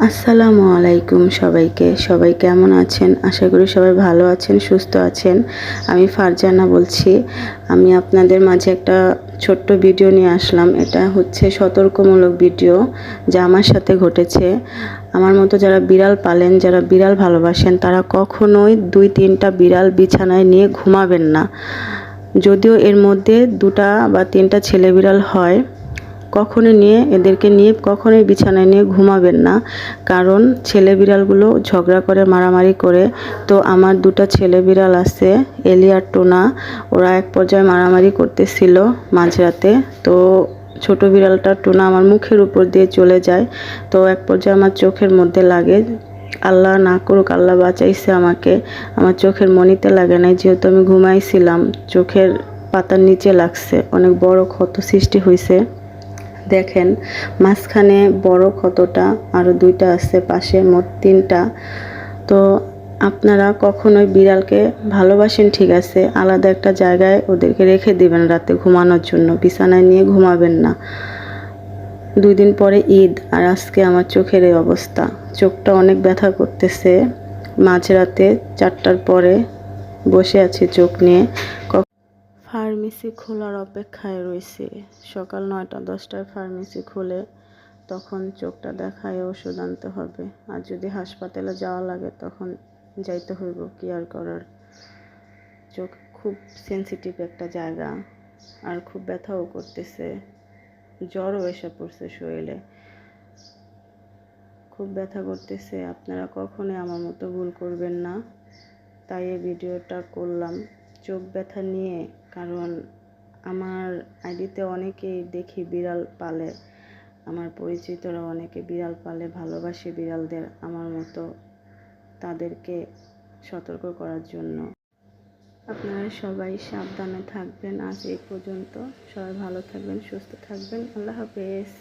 আসসালামু আলাইকুম সবাই কেমন আছেন? আশা করি সবাই ভালো আছেন, সুস্থ আছেন। আমি ফারজানা বলছি। আমি আপনাদের মাঝে একটা ছোট্ট ভিডিও নিয়ে আসলাম। এটা হচ্ছে সতর্কমূলক ভিডিও যা আমার সাথে ঘটেছে। আমার মতো যারা বিড়াল পালেন, যারা বিড়াল ভালোবাসেন, তারা কখনোই 2-3টা বিড়াল বিছানায় নিয়ে ঘুমাবেন না। যদিও এর মধ্যে 2টা বা 3টা ছেলে বিড়াল হয়, এদেরকে নিয়ে কখনোই বিছানায় নিয়ে ঘুমাবেন না। কারণ ছেলে বিড়ালগুলো ঝগড়া করে, মারামারি করে। তো আমার 2টা ছেলে বিড়াল আছে, এলি আর টোনা। ওরা এক পর্যায়ে মারামারি করতেছিল মাঝরাতে। তো ছোট বিড়ালটা টোনা আমার মুখের উপর দিয়ে চলে যায়। তো এক পর্যায়ে আমার চোখের মধ্যে লাগে। আল্লাহ না করুক, আল্লাহ বাঁচাইছে আমাকে। আমার চোখের মনিতে লাগে নাই, যেহেতু আমি ঘুমাইছিলাম। চোখের পাতার নিচে লাগছে, অনেক বড় ক্ষত সৃষ্টি হয়েছে। দেখেন মাঝখানে বড় ক্ষতটা, আরও 2টা আছে পাশে, মোট 3টা। তো আপনারা কখনোই বিড়ালকে ভালোবাসেন ঠিক আছে, আলাদা একটা জায়গায় ওদেরকে রেখে দিবেন রাতে ঘুমানোর জন্য, বিছানায় নিয়ে ঘুমাবেন না। 2 দিন পরে ঈদ, আর আজকে আমার চোখের এই অবস্থা। চোখটা অনেক ব্যথা করতেছে। মাঝরাতে 4টার পরে বসে আছি চোখ নিয়ে। ফার্মেসি খোলার অপেক্ষায় রয়েছে। সকাল 9টা-10টায় ফার্মেসি খোলে, তখন চোখটা দেখায় ওষুধ আনতে হবে। আর যদি হাসপাতালে যাওয়া লাগে তখন যাইতে হইব, কি আর করার। চোখ খুব সেন্সিটিভ একটা জায়গা, আর খুব ব্যথাও করতেছে, জ্বরও এসে পড়ছে শরীরে, খুব ব্যথা করতেছে। আপনারা কখনোই আমার মতো ভুল করবেন না, তাই এই ভিডিওটা করলাম চোখ ব্যথা নিয়ে। কারণ আমার আইডিতে অনেকেই দেখি বিড়াল পালে, আমার পরিচিতরা অনেকে বিড়াল পালে, ভালোবাসে বিড়ালদের আমার মতো। তাদেরকে সতর্ক করার জন্য। আপনারা সবাই সাবধানে থাকবেন। আজ এই পর্যন্ত। সবাই ভালো থাকবেন, সুস্থ থাকবেন। আল্লাহ হাফেজ।